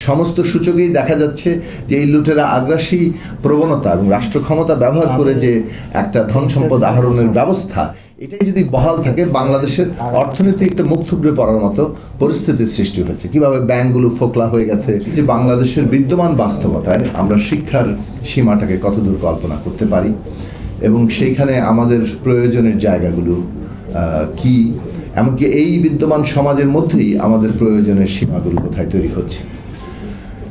সমস্ত সূচকেই দেখা যাচ্ছে যে এই লুটেরা আগ্রাসী প্রবণতা এবং রাষ্ট্র ক্ষমতা ব্যবহার করে যে একটা ধন সম্পদ আহরণের ব্যবস্থা, এটাই যদি বহাল থাকে বাংলাদেশের অর্থনীতি একটা মুখ থুবড়ে পড়ার মতো পরিস্থিতির সৃষ্টি হয়েছে। কিভাবে ব্যাংকগুলো ফোকলা হয়ে গেছে, যে বাংলাদেশের বিদ্যমান বাস্তবতায় আমরা শিক্ষার সীমাটাকে কতদূর কল্পনা করতে পারি এবং সেইখানে আমাদের প্রয়োজনের জায়গাগুলো কি, এমনকি এই বিদ্যমান সমাজের মধ্যেই আমাদের প্রয়োজনের সীমাগুলো কোথায় তৈরি হচ্ছে।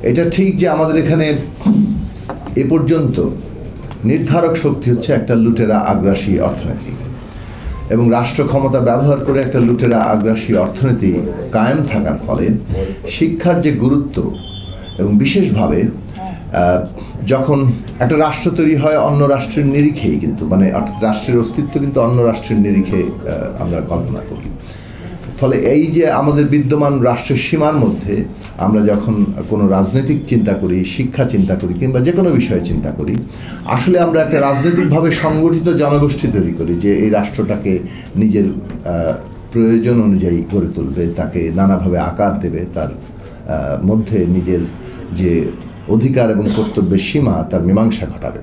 এটা ঠিক যে আমাদের এখানে এ পর্যন্ত নির্ধারক শক্তি হচ্ছে একটা লুটেরা আগ্রাসী অর্থনীতি এবং রাষ্ট্র ক্ষমতা ব্যবহার করে একটা লুটেরা আগ্রাসী অর্থনীতি কায়েম থাকার ফলে শিক্ষার যে গুরুত্ব এবং বিশেষভাবে যখন একটা রাষ্ট্র তৈরি হয় অন্য রাষ্ট্রের নিরিখেই, কিন্তু মানে অর্থাৎ রাষ্ট্রের অস্তিত্ব কিন্তু অন্য রাষ্ট্রের নিরিখে আমরা কল্পনা করি। ফলে এই যে আমাদের বিদ্যমান রাষ্ট্রের সীমার মধ্যে আমরা যখন কোনো রাজনৈতিক চিন্তা করি, শিক্ষা চিন্তা করি কিংবা যে কোনো বিষয়ে চিন্তা করি, আসলে আমরা একটা রাজনৈতিকভাবে সংগঠিত জনগোষ্ঠী তৈরি করি যে এই রাষ্ট্রটাকে নিজের প্রয়োজন অনুযায়ী গড়ে তুলবে, তাকে নানাভাবে আকার দেবে, তার মধ্যে নিজের যে অধিকার এবং কর্তব্যের সীমা তার মীমাংসা ঘটাবে।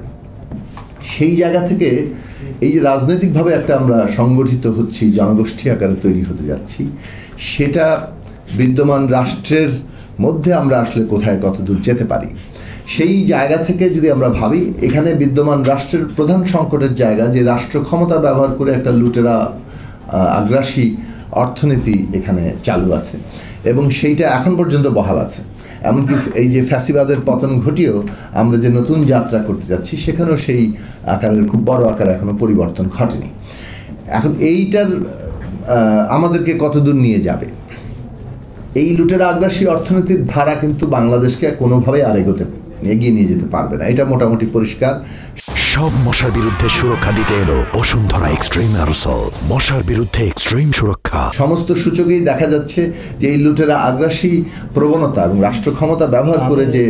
সেই জায়গা থেকে এই যে রাজনৈতিকভাবে একটা আমরা সংগঠিত হচ্ছি, জনগোষ্ঠী আকারে তৈরি হতে যাচ্ছি, সেটা বিদ্যমান রাষ্ট্রের মধ্যে আমরা আসলে কোথায় কতদূর যেতে পারি সেই জায়গা থেকে যদি আমরা ভাবি, এখানে বিদ্যমান রাষ্ট্রের প্রধান সংকটের জায়গা যে রাষ্ট্র ক্ষমতা ব্যবহার করে একটা লুটেরা আগ্রাসী অর্থনীতি এখানে চালু আছে এবং সেইটা এখন পর্যন্ত বহাল আছে। এমনকি এই যে ফ্যাসিবাদের পতন ঘটিয়েও আমরা যে নতুন যাত্রা করতে যাচ্ছি সেখানেও সেই আকারের খুব বড় আকার এখনো পরিবর্তন ঘটেনি। এখন এইটার আমাদেরকে কতদূর নিয়ে যাবে, এই লুটেরা আগ্রাসী অর্থনীতির ধারা কিন্তু বাংলাদেশকে কোনোভাবে আর এগিয়ে নিয়ে যেতে পারবে না, এটা মোটামুটি পরিষ্কার। সব মশার বিরুদ্ধে সুরক্ষা দিতে এলো বসুন্ধরা এক্সট্রিম অ্যারোসল, মশার বিরুদ্ধে এক্সট্রিম সুরক্ষা। সমস্ত সূচকেই দেখা যাচ্ছে যে এই লুটেরা আগ্রাসী প্রবণতা এবং রাষ্ট্র ক্ষমতা ব্যবহার করে যে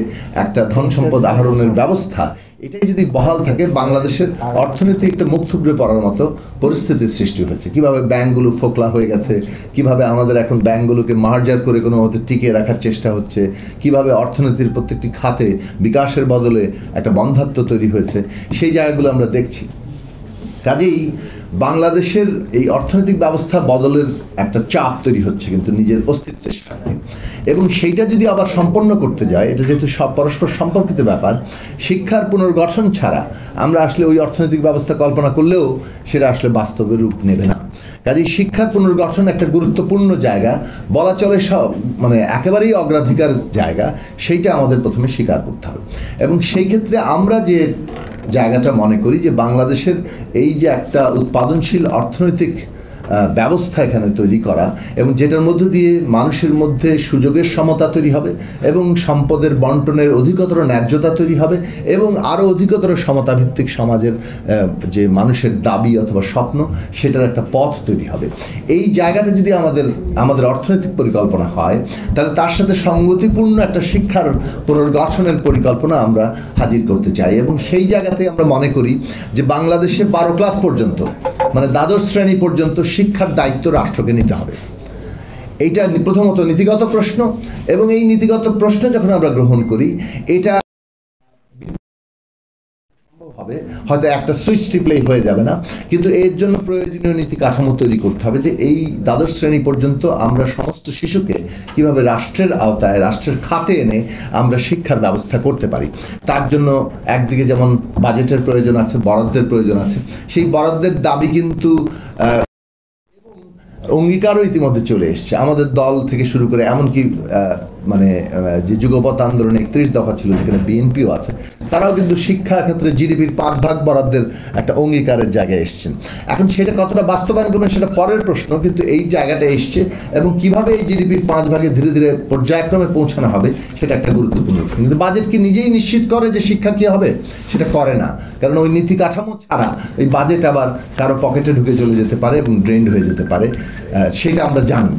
একটা ধন সম্পদ আহরণের ব্যবস্থা, এটাই যদি বহাল থাকে বাংলাদেশের অর্থনীতি একটা মুখ থুবড়ে পড়ার মতো পরিস্থিতির সৃষ্টি হয়েছে। কিভাবে ব্যাংকগুলো ফোকলা হয়ে গেছে, কিভাবে আমাদের এখন ব্যাংকগুলোকে মার্জার করে কোনো মতে টিকিয়ে রাখার চেষ্টা হচ্ছে, কিভাবে অর্থনীতির প্রত্যেকটি খাতে বিকাশের বদলে একটা বন্ধাত্ব তৈরি হয়েছে, সেই জায়গাগুলো আমরা দেখছি। কাজেই বাংলাদেশের এই অর্থনৈতিক ব্যবস্থা বদলের একটা চাপ তৈরি হচ্ছে কিন্তু নিজের অস্তিত্বের সাথে, এবং সেইটা যদি আবার সম্পন্ন করতে যায়, এটা যেহেতু সব পরস্পর সম্পর্কিত ব্যাপার, শিক্ষার পুনর্গঠন ছাড়া আমরা আসলে ওই অর্থনৈতিক ব্যবস্থা কল্পনা করলেও সেটা আসলে বাস্তবে রূপ নেবে না। কাজেই শিক্ষার পুনর্গঠন একটা গুরুত্বপূর্ণ জায়গা, বলা চলে সব মানে একেবারেই অগ্রাধিকার জায়গা, সেইটা আমাদের প্রথমে স্বীকার করতে হবে। এবং সেই ক্ষেত্রে আমরা যে জায়গাটা মনে করি যে বাংলাদেশের এই যে একটা উৎপাদনশীল অর্থনৈতিক ব্যবস্থা এখানে তৈরি করা এবং যেটার মধ্য দিয়ে মানুষের মধ্যে সুযোগের সমতা তৈরি হবে এবং সম্পদের বন্টনের অধিকতর ন্যায্যতা তৈরি হবে এবং আরও অধিকতর সমতাভিত্তিক সমাজের যে মানুষের দাবি অথবা স্বপ্ন, সেটার একটা পথ তৈরি হবে। এই জায়গাটা যদি আমাদের অর্থনৈতিক পরিকল্পনা হয়, তাহলে তার সাথে সঙ্গতিপূর্ণ একটা শিক্ষার পুনর্গঠনের পরিকল্পনা আমরা হাজির করতে চাই। এবং সেই জায়গাতে আমরা মনে করি যে বাংলাদেশে 12 ক্লাস পর্যন্ত মানে দ্বাদশ শ্রেণী পর্যন্ত শিক্ষার দায়িত্ব রাষ্ট্রকে নিতে হবে। এইটা প্রথমত নীতিগত প্রশ্ন, এবং এই নীতিগত প্রশ্ন যখন আমরা গ্রহণ করি, এটা হবে হয়তো একটা সুইচ টিপলেই হয়ে যাবে না, কিন্তু এর জন্য প্রয়োজনীয় নীতি কাঠামো তৈরি করতে হবে যে এই দ্বাদশ শ্রেণী পর্যন্ত আমরা সমস্ত শিশুকে কিভাবে রাষ্ট্রের আওতায়, রাষ্ট্রের খাতে এনে আমরা শিক্ষার ব্যবস্থা করতে পারি। তার জন্য একদিকে যেমন বাজেটের প্রয়োজন আছে, বরাদ্দের প্রয়োজন আছে, সেই বরাদ্দের দাবি কিন্তু অঙ্গীকারও ইতিমধ্যে চলে এসছে আমাদের দল থেকে শুরু করে, এমনকি মানে যে যুগপৎ আন্দোলনে 31 দফা ছিল যেখানে বিএনপিও আছে, তারাও কিন্তু শিক্ষা ক্ষেত্রে জিডিপির 5 ভাগ বরাদ্দের একটা অঙ্গীকারের জায়গায় এসছেন। এখন সেটা কতটা বাস্তবায়ন করবেন সেটা পরের প্রশ্ন, কিন্তু এই জায়গাটা এসছে এবং কিভাবে এই জিডিপির 5 ভাগে ধীরে ধীরে পর্যায়ক্রমে পৌঁছানো হবে সেটা একটা গুরুত্বপূর্ণ প্রশ্ন। কিন্তু বাজেট কি নিজেই নিশ্চিত করে যে শিক্ষা কী হবে? সেটা করে না, কারণ ওই নীতি কাঠামো ছাড়া এই বাজেট আবার কারো পকেটে ঢুকে চলে যেতে পারে এবং ড্রেন্ড হয়ে যেতে পারে, সেটা আমরা জানি।